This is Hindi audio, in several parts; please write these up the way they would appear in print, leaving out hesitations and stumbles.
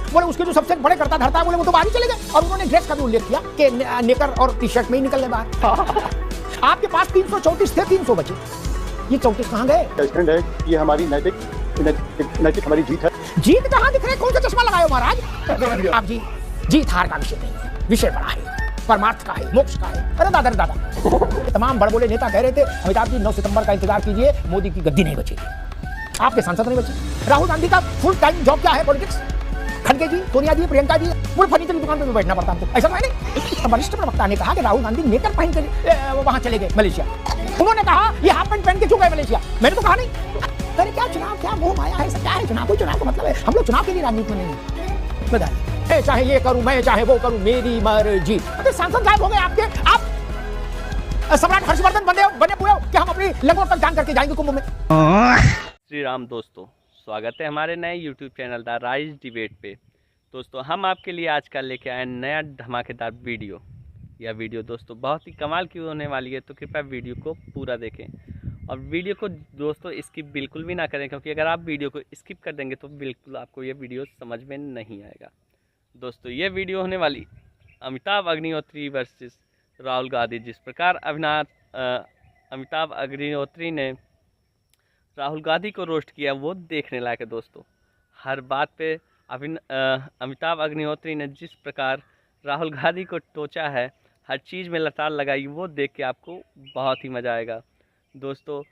बोले उसके जो सबसे बड़े करता धरता है बोले वो तो बाहर ही चले गए, और उन्होंने ड्रेस का भी उल्लेख किया कि नेकर और टी शर्ट में ही निकल गए बाहर। आपके पास 334 थे, 300 बचे, ये 34 कहाँ गए? स्टैंड है, ये हमारी नैतिक हमारी जीत है। जीत कहाँ दिख रहे? कौन सा चश्मा लगाए हो महाराज? आप जीत हार का विषय नहीं है, विषय बड़ा है, परमार्थ का है, मोक्ष का है। अरे दादा तमाम बड़े नेता कह रहे थे अमिताभ जी 9 सितंबर का इंतजार कीजिए, मोदी की गद्दी नहीं बचेगी, आपके सांसद नहीं बचे। राहुल गांधी का फुल टाइम जॉब क्या है? पॉलिटिक्स। खड़गे जी, सोनिया जी, प्रियंका जी, पूरे फर्नीचर की दुकान पे बैठना पड़ता हमको, ऐसा है नहीं? वरिष्ठ प्रवक्ता ने कहा कि राहुल गांधी नेकर पहन कर वहां चले गए मलेशिया। उन्होंने कहा ये हाफ पैंट पहन के क्यों गए मलेशिया? मैंने तो कहा नहीं। अरे क्या चुनाव, क्या मोह माया है, क्या है चुनाव? कोई चुनाव का मतलब है, हम लोग चुनाव के लिए राजनीति में नहीं बताइए, चाहे ये करूं मैं, चाहे वो करूं, मेरी मर्जी। तो सांसद गायब हो गए आपके, आप सम्राट हर्षवर्धन बने हुए हो कि हम अपनी लंगोट तक जान करके जाएंगे कुंभ में। श्री राम दोस्तों, स्वागत है हमारे नए YouTube channel the rise debate पे। दोस्तों हम आपके लिए आजकल लेके आए नया धमाकेदार वीडियो। यह वीडियो दोस्तों बहुत ही कमाल की होने वाली है, तो कृपया वीडियो को पूरा देखें और वीडियो को दोस्तों स्किप बिल्कुल भी ना करें, क्योंकि अगर आप वीडियो को स्किप कर देंगे तो बिल्कुल आपको ये वीडियो समझ में नहीं आएगा। दोस्तों ये वीडियो होने वाली अमिताभ अग्निहोत्री वर्सेस राहुल गांधी। जिस प्रकार अमिताभ अग्निहोत्री ने राहुल गांधी को रोस्ट किया वो देखने लायक है दोस्तों। हर बात पे अमिताभ अग्निहोत्री ने जिस प्रकार राहुल गांधी को टोचा है, हर चीज़ में लताड़ लगाई, वो देख के आपको बहुत ही मज़ा आएगा दोस्तों।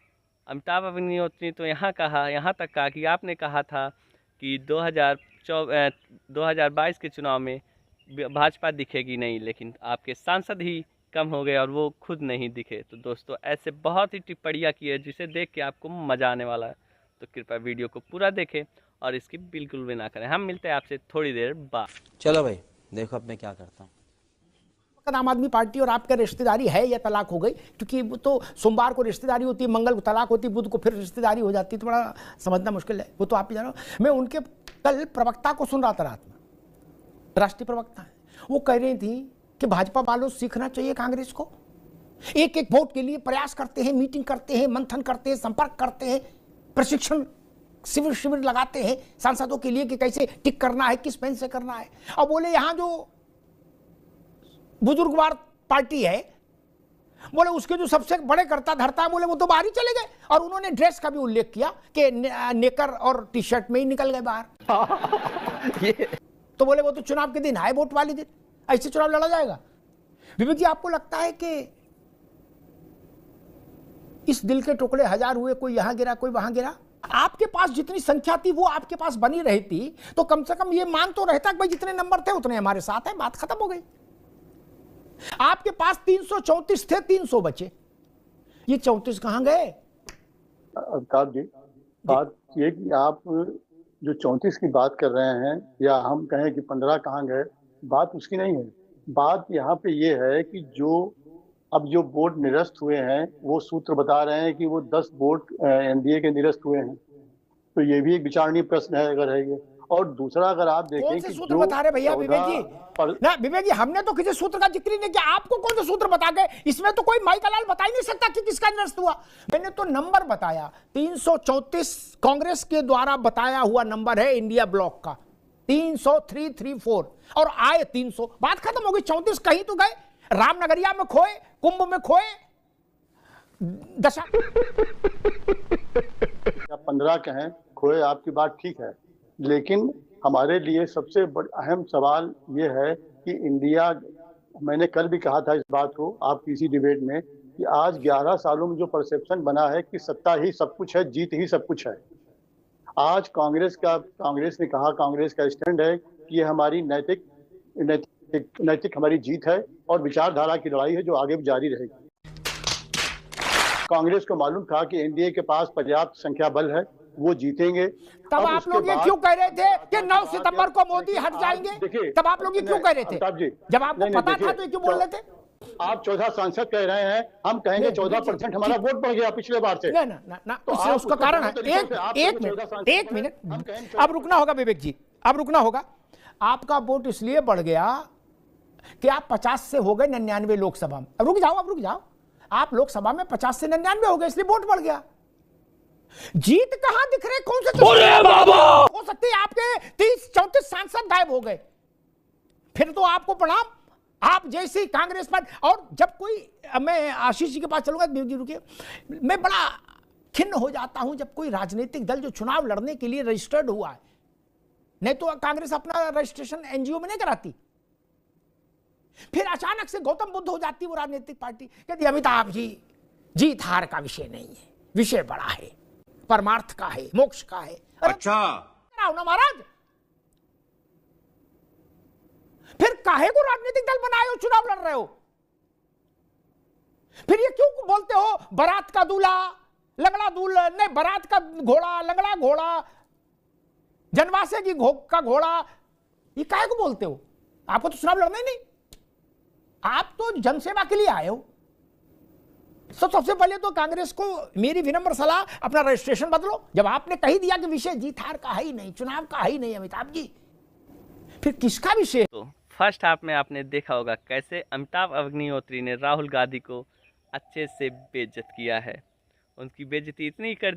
अमिताभ अग्निहोत्री तो यहाँ तक कहा कि आपने कहा था कि 2022 के चुनाव में भाजपा दिखेगी नहीं, लेकिन आपके सांसद ही कम हो गए और वो खुद नहीं दिखे। तो दोस्तों ऐसे बहुत ही टिप्पणियाँ की है जिसे देख के आपको मज़ा आने वाला है, तो कृपया वीडियो को पूरा देखें और इसकी बिल्कुल भी ना करें। हम मिलते हैं आपसे थोड़ी देर बाद। चलो भाई देखो अब मैं क्या करता हूँ। आम आदमी पार्टी और आपका रिश्तेदारी है या तलाक हो गई? क्योंकि वो तो सोमवार को रिश्तेदारी होती है, मंगल को तलाक होती है, बुध को फिर रिश्तेदारी हो जाती है, तो बड़ा समझना मुश्किल है। वो तो आप ही जानो। मैं उनके कल प्रवक्ता को सुन रहा था रात में, राष्ट्रीय प्रवक्ता है, वो कह रही थी कि भाजपा वालों सीखना चाहिए कांग्रेस को, एक एक वोट के लिए प्रयास करते हैं, मीटिंग करते हैं, मंथन करते हैं, संपर्क करते हैं, प्रशिक्षण शिविर लगाते हैं सांसदों के लिए कि कैसे टिक करना है, किस पेन से करना है। और बोले यहाँ जो बुजुर्गवार पार्टी है, बोले उसके जो सबसे बड़े करता धरता है बोले वो तो बाहर ही चले गए, और उन्होंने ड्रेस का भी उल्लेख किया कि नेकर और टी शर्ट में ही निकल गए बाहर। तो बोले वो तो चुनाव के दिन है, वोट वाले दिन, ऐसे चुनाव लड़ा जाएगा? विवेक जी, आपको लगता है कि इस दिल के टुकड़े हजार हुए, कोई यहां गिरा कोई वहां गिरा? आपके पास जितनी संख्या थी वो आपके पास बनी रहती तो कम से कम ये मान तो रहता कि भाई जितने नंबर थे उतने हमारे साथ है, बात खत्म हो गई। आपके पास 334 थे, 300 बचे, ये 34 कहां गए? अमिताभ जी, बात ये कि आप जो 34 की बात कर रहे हैं या हम कहें कि 15 कहां गए, बात उसकी नहीं है। बात यहाँ पे ये है कि जो वोट निरस्त हुए हैं वो सूत्र बता रहे हैं कि वो 10 वोट एनडीए के निरस्त हुए हैं, तो ये भी एक विचारणीय प्रश्न है अगर है ये। और दूसरा अगर आप देखें कौन से सूत्र बता रहे भैया विवेक जी? ना विवेक जी, हमने तो किसी सूत्र का जिक्र ही नहीं किया, आपको कौन से सूत्र बता गए? इसमें तो कोई माई का लाल बता ही नहीं सकता कि किसका निरस्त हुआ। मैंने तो नंबर बताया, 334 कांग्रेस के द्वारा बताया हुआ नंबर है इंडिया ब्लॉक का, 303-34, और आए 300, बात खत्म हो गई। 34 कहीं तो गए, रामनगरिया में खोए, कुंभ में खोए, दशा 15 कहें खोए, आपकी बात ठीक है, लेकिन हमारे लिए सबसे अहम सवाल ये है कि इंडिया, मैंने कल भी कहा था इस बात को आपकी इसी डिबेट में, कि आज 11 सालों में जो परसेप्शन बना है कि सत्ता ही सब कुछ है, जीत ही सब कुछ है। आज कांग्रेस ने कहा, कांग्रेस का स्टैंड है कि ये हमारी नैतिक हमारी जीत है और विचारधारा की लड़ाई है जो आगे भी जारी रहेगी। कांग्रेस को मालूम था कि एनडीए के पास पर्याप्त संख्या बल है, वो जीतेंगे। तब आप लोग ये क्यों कह रहे थे कि 9 सितंबर को मोदी हट जाएंगे? तब आप लोग ये क्यों कह रहे थे? जब आपको पता था तो क्यों बोल रहे थे? आप 14 सांसद कह रहे हैं, हम कहेंगे 14% हमारा वोट बढ़ गया पिछले बार से। ना, तो उसका कारण है, एक मिनट, अब रुकना होगा विवेक जी, अब रुकना होगा। आपका वोट इसलिए बढ़ गया कि आप 50 से हो गए 99 लोकसभा में। अब रुक जाओ, आप लोकसभा में 50 से 99 हो गए, इसलिए वोट बढ़ गया। जीत कहां दिख रहे, कौन से हो सकती है आपके 30-34 सांसद गायब हो गए, फिर तो आपको प्रणाम। आप जैसी कांग्रेस पार्टी, और जब कोई, मैं आशीष जी के पास चलूंगा, रुकिए, मैं बड़ा खिन्न हो जाता हूं जब कोई राजनीतिक दल जो चुनाव लड़ने के लिए रजिस्टर्ड हुआ है, नहीं तो कांग्रेस अपना रजिस्ट्रेशन एनजीओ में नहीं कराती, फिर अचानक से गौतम बुद्ध हो जाती वो राजनीतिक पार्टी, कहती अमिताभ जी जीत हार का विषय नहीं है, विषय बड़ा है, परमार्थ का है, मोक्ष का है। अच्छा ना महाराज, फिर काहे को राजनीतिक दल बनाए हो, चुनाव लड़ रहे हो, फिर ये क्यों बोलते हो बारात का दूल्हा लंगड़ा दूल्हा, नहीं बारात का घोड़ा लंगड़ा घोड़ा, जनवासे की का घोड़ा, ये काहे को बोलते हो? आपको तो चुनाव लड़ना ही नहीं, आप तो जनसेवा के लिए आए हो। तो सबसे पहले तो कांग्रेस को मेरी विनम्र सलाह, अपना रजिस्ट्रेशन बदलो। जब आपने कही दिया कि विषय जीत हार का है ही नहीं, चुनाव का है ही नहीं अमिताभ जी, फिर किसका विषय? तो फर्स्ट हाफ में आपने देखा होगा कैसे अमिताभ अग्निहोत्री ने राहुल गांधी को अच्छे से बेइज्जत किया है। उनकी बेइज्जती इतनी कर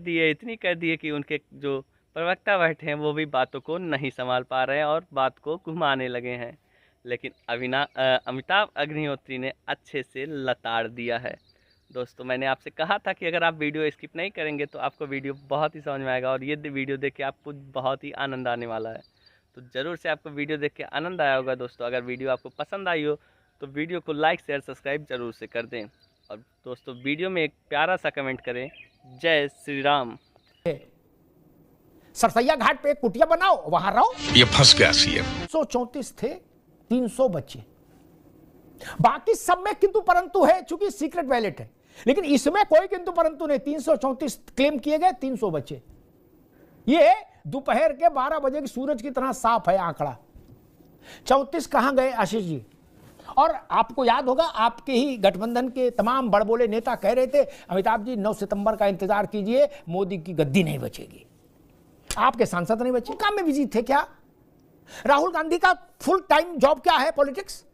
दी है कि उनके जो प्रवक्ता बैठे हैं वो भी बातों को नहीं संभाल पा रहे हैं और बात को घुमाने लगे हैं। लेकिन अमिताभ अग्निहोत्री ने अच्छे से लताड़ दिया है। दोस्तों, मैंने आपसे कहा था कि अगर आप वीडियो स्किप नहीं करेंगे तो आपको वीडियो बहुत ही समझ में आएगा और ये वीडियो देख के आपको बहुत ही आनंद आने वाला है। तो ज़रूर से आपको वीडियो देख के आनंद आया होगा। दोस्तों, अगर वीडियो आपको पसंद आई हो तो वीडियो को लाइक शेयर सब्सक्राइब ज़रूर से कर दें। और दोस्तों, वीडियो में एक प्यारा सा कमेंट करें, जय श्री राम। सरसैया घाट पे एक कुटिया बनाओ, वहां रहो। ये फंस गया सीएम। 134 थे, 300 बच्चे, बाकी सब में किंतु परंतु है, चूंकि सीक्रेट बैलेट है, लेकिन इसमें कोई किंतु परंतु नहीं। 334 क्लेम किए गए, 300 बच्चे। ये दोपहर के 12 बजे की सूरज की तरह साफ है आंकड़ा। 34 कहां गए आशीष जी? और आपको याद होगा, आपके ही गठबंधन के तमाम बड़बोले नेता कह रहे थे अमिताभ जी 9 सितंबर का इंतजार कीजिए, मोदी की गद्दी नहीं बचेगी। आपके सांसद नहीं बचे, काम में बिजी थे क्या? राहुल गांधी का फुल टाइम जॉब क्या है? पॉलिटिक्स।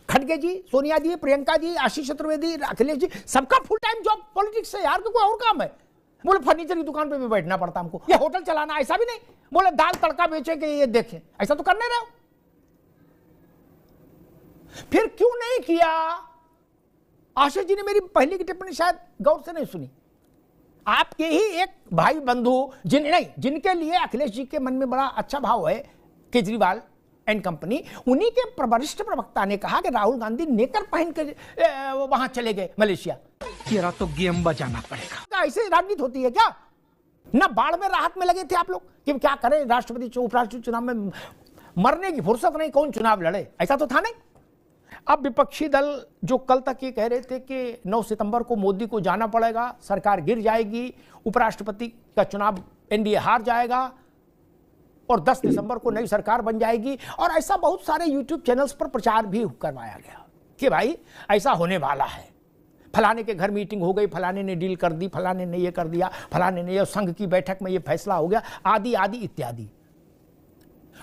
खड़गे जी, सोनिया जी, प्रियंका जी, आशीष चतुर्वेदी, अखिलेश जी, सबका फुल टाइम जॉब पॉलिटिक्स है यार, कोई और काम है? बोले फर्नीचर की दुकान पे भी बैठना पड़ता हमको, ये होटल चलाना, ऐसा भी नहीं। बोले दाल तड़का बेचे के ये देखें, ऐसा तो करने रहे हो। फिर क्यों नहीं किया? आशीष जी ने मेरी पहले की टिप्पणी शायद गौर से नहीं सुनी। आपके ही एक भाई बंधु जिनके लिए अखिलेश जी के मन में बड़ा अच्छा भाव है, केजरीवाल एंड कंपनी, उन्हीं के वरिष्ठ प्रवक्ता ने कहा कि राहुल गांधी नेकर पहन कर वहां चले गए मलेशिया। तेरा तो गेम बजाना पड़ेगा। ऐसे राजनीति होती है क्या? ना बाढ़ में राहत में लगे थे आप लोग कि क्या करें, राष्ट्रपति उपराष्ट्रपति चुनाव में मरने की फुर्सत नहीं, कौन चुनाव लड़े, ऐसा तो था नहीं। अब विपक्षी दल जो कल तक ये कह रहे थे कि 9 सितंबर को मोदी को जाना पड़ेगा, सरकार गिर जाएगी, उपराष्ट्रपति का चुनाव एनडीए हार जाएगा और 10 दिसंबर को नई सरकार बन जाएगी, और ऐसा बहुत सारे यूट्यूब चैनल्स पर प्रचार भी करवाया गया कि भाई ऐसा होने वाला है, फलाने के घर मीटिंग हो गई, फलाने ने डील कर दी, फलाने ने ये कर दिया, फलाने ने ये संघ की बैठक में ये फैसला हो गया, आदि आदि इत्यादि।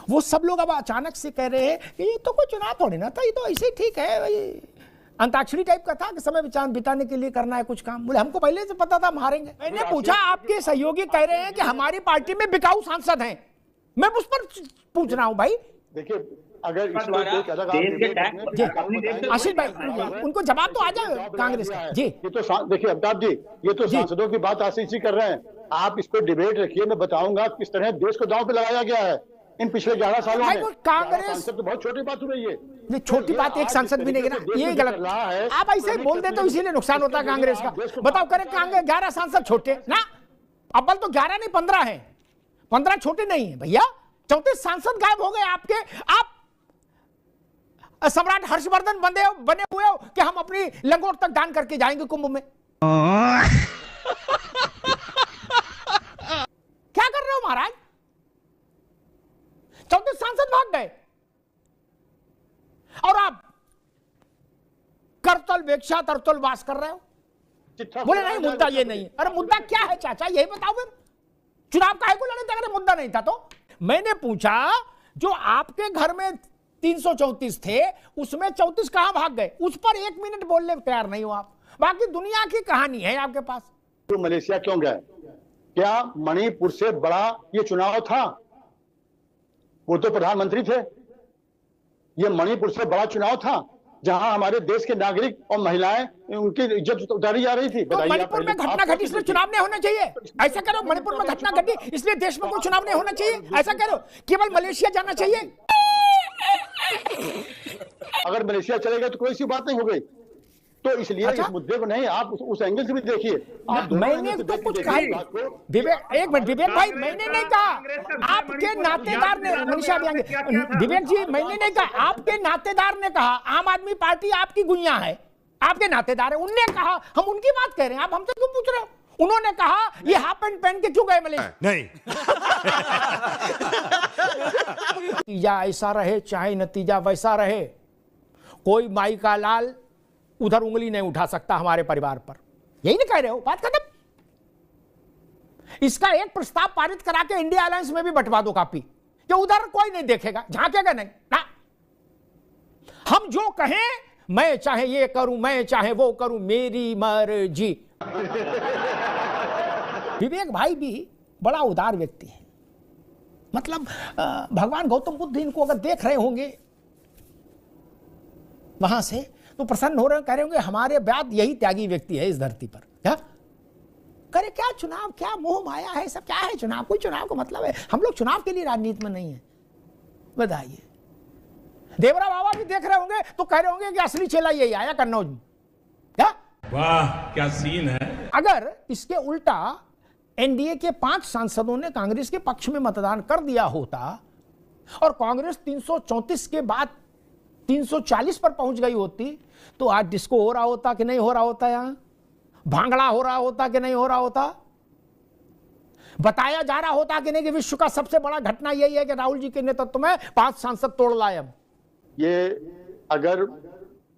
वो सब लोग अब अचानक से कह रहे हैं कि ये तो कोई चुनाव थोड़ी ना था, ये तो ऐसे ही ठीक है, भाई अंताक्षरी टाइप का था कि समय बिताने के लिए करना है कुछ काम। बोले हमको पहले से पता था हम हारेंगे। मैंने पूछा, आपके सहयोगी कह रहे हैं कि हमारी पार्टी में बिकाऊ सांसद हैं, मैं उस पर पूछ रहा हूं भाई। देखिए, अगर आशीष भाई उनको जवाब तो आ जाए कांग्रेस का जी। ये तो देखिए अमिताभ जी, ये तो सांसदों की बात आशीष जी कर रहे हैं, आप इस पर डिबेट रखिए, मैं बताऊंगा किस तरह देश को दांव पे लगाया गया है इन पिछले 11 सालों में। कांग्रेस तो बहुत छोटी बात हो रही है, ये छोटी बात, एक सांसद भी नहीं ना, ये गलत। आप ऐसे ही बोल देते तो इसीलिए नुकसान होता है कांग्रेस का। बताओ, करे कांग्रेस 11 सांसद छोटे ना, अव्वल तो 11 नहीं 15 है, 15 छोटे नहीं है भैया। 34 सांसद गायब हो गए आपके। आप सम्राट हर्षवर्धन बने हुए हो कि हम अपनी लंगोट तक दान करके जाएंगे कुंभ में। क्या कर रहे हो महाराज? 34 सांसद भाग गए और आप करतल वेक्षा तरतल वास कर रहे हो। बोले नहीं मुद्दा ये नहीं है। अरे मुद्दा क्या है चाचा, यही बताओ फिर। चुनाव काहे को लड़े थे अगर मुद्दा नहीं था तो? मैंने पूछा, जो आपके घर में 334 थे उसमें 34 कहां भाग गए, उस पर 1 मिनट बोलने तैयार नहीं हो आप। बाकी दुनिया की कहानी है आपके पास। तो मलेशिया क्यों गए? क्या मणिपुर से बड़ा ये चुनाव था? वो तो प्रधानमंत्री थे। ये मणिपुर से बड़ा चुनाव था जहां हमारे देश के नागरिक और महिलाएं उनकी इज्जत उतारी जा रही थी। तो मणिपुर में घटना घटी इसलिए चुनाव नहीं होना चाहिए, ऐसा करो। मणिपुर में घटना घटी इसलिए देश में कोई चुनाव नहीं होना चाहिए, ऐसा करो। केवल मलेशिया जाना चाहिए। अगर मलेशिया चलेगा तो कोई सी बात नहीं हो गई। तो इसलिए इस मुद्दे को नहीं, आप उस एंगल से भी देखिए। मैंने तो कुछ कहा विवेक, एक मिनट विवेक भाई, मैंने नहीं कहा, आपके नातेदार ने, मनीषा भी आएंगे। विवेक जी, मैंने नहीं कहा, आपके नातेदार ने कहा। आम आदमी पार्टी आपकी गुइया है, आपके नातेदार है, उनने कहा, हम उनकी बात कह रहे हैं, आप हमसे क्यों पूछ रहे हो? उन्होंने कहा ये हाफ पैंट पहन के क्यों गए मलेशिया? नहीं। नतीजा ऐसा रहे चाहे नतीजा वैसा रहे, कोई माई का लाल उधर उंगली नहीं उठा सकता हमारे परिवार पर। यही नहीं कह रहे हो? बात खत्म। इसका एक प्रस्ताव पारित करा के इंडिया अलायंस में भी बंटवा दो कॉपी, कि उधर कोई नहीं देखेगा, झांकेगा नहीं ना। हम जो कहें, मैं चाहे ये करूं, मैं चाहे वो करूं, मेरी मर्जी। विवेक भाई भी बड़ा उदार व्यक्ति है। मतलब भगवान गौतम बुद्ध इनको अगर देख रहे होंगे वहां से तो प्रसन्न हो रहे, कह रहे होंगे हमारे बाद यही त्यागी व्यक्ति है इस धरती पर। क्या करे? क्या चुनाव, क्या मोह माया है सब? क्या है चुनाव? कोई चुनाव का मतलब है? हम लोग चुनाव के लिए राजनीति में नहीं है। बताइए, देवरा बाबा भी देख रहे होंगे तो कह रहे होंगे कि असली चेला यही आया कन्नौज में। क्या वाह क्या सीन है। अगर इसके उल्टा एनडीए के 5 सांसदों ने कांग्रेस के पक्ष में मतदान कर दिया होता और कांग्रेस 334 के बाद 340 पर पहुंच गई होती, तो आज डिस्को हो रहा होता कि नहीं हो रहा होता? यहां भांगड़ा हो रहा होता कि नहीं हो रहा होता? बताया जा रहा होता कि नहीं कि विश्व का सबसे बड़ा घटना यही है कि राहुल जी के नेतृत्व में 5 सांसद तोड़ लाए हम। ये अगर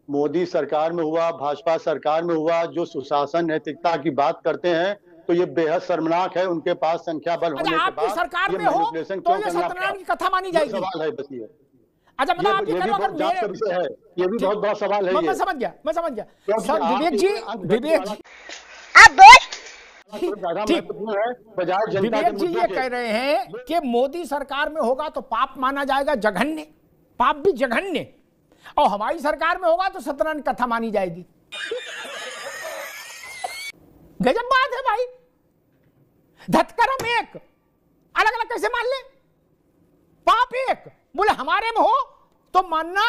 मोदी सरकार में हुआ, भाजपा सरकार में हुआ, जो सुशासन नैतिकता की बात करते हैं, तो ये बेहद शर्मनाक है। उनके पास संख्या बल होने के बाद आपकी सरकार में हो तो ये सत्यनारायण की कथा मानी जाएगी। सवाल है बस ये। अच्छा मतलब आप ये कह रहे हो अगर जांच का विषय है, ये भी बहुत बड़ा सवाल है। मैं समझ गया। सर विवेक जी आप बोल ठीक, विवेक जी ये कह रहे हैं कि मोदी सरकार में होगा तो पाप माना जाएगा जघन्य, पाप भी जघन्य, और हमारी सरकार में होगा तो सत्यनारायण कथा मानी जाएगी। गजब बात है भाई। धतकरम एक, अलग अलग कैसे मान ले? पाप एक, बोले हमारे में हो तो मानना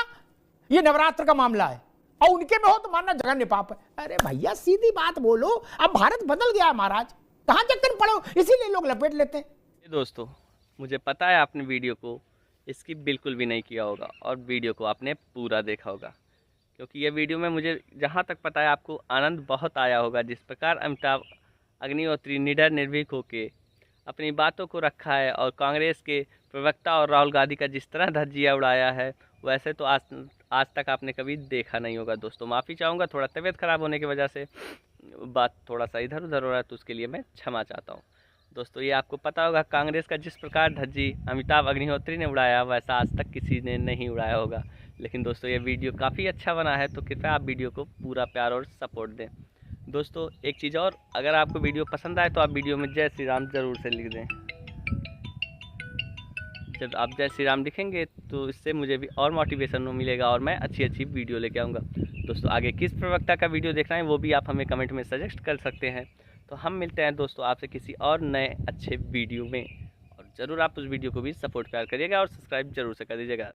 ये नवरात्र का मामला है, और उनके में हो तो मानना जघन्य पाप है। अरे भैया सीधी बात बोलो। अब भारत बदल गया महाराज, कहां चक्कर पड़ो, इसीलिए लोग लपेट लेते हैं। दोस्तों, मुझे पता है आपने वीडियो को स्किप बिल्कुल भी नहीं किया होगा और वीडियो को आपने पूरा देखा होगा, क्योंकि ये वीडियो में मुझे जहाँ तक पता है आपको आनंद बहुत आया होगा। जिस प्रकार अमिताभ अग्निहोत्री निडर निर्भीक होकर अपनी बातों को रखा है और कांग्रेस के प्रवक्ता और राहुल गांधी का जिस तरह धज्जियाँ उड़ाया है, वैसे तो आज तक आपने कभी देखा नहीं होगा। दोस्तों माफ़ी चाहूँगा, थोड़ा तबीयत ख़राब होने की वजह से बात थोड़ा सा इधर उधर हो रहा है, तो उसके लिए मैं क्षमा चाहता हूँ। दोस्तों ये आपको पता होगा, कांग्रेस का जिस प्रकार धज्जी अमिताभ अग्निहोत्री ने उड़ाया, वैसा आज तक किसी ने नहीं उड़ाया होगा। लेकिन दोस्तों ये वीडियो काफ़ी अच्छा बना है, तो कृपया आप वीडियो को पूरा प्यार और सपोर्ट दें। दोस्तों एक चीज़ और, अगर आपको वीडियो पसंद आए तो आप वीडियो में जय श्री राम ज़रूर से लिख दें। जब आप जय श्री राम लिखेंगे तो इससे मुझे भी और मोटिवेशन मिलेगा और मैं अच्छी वीडियो लेके आऊँगा। दोस्तों आगे किस प्रवक्ता का वीडियो देखना है वो भी आप हमें कमेंट में सजेस्ट कर सकते हैं। तो हम मिलते हैं दोस्तों आपसे किसी और नए अच्छे वीडियो में, और ज़रूर आप उस वीडियो को भी सपोर्ट प्यार करिएगा और सब्सक्राइब जरूर से कर दीजिएगा।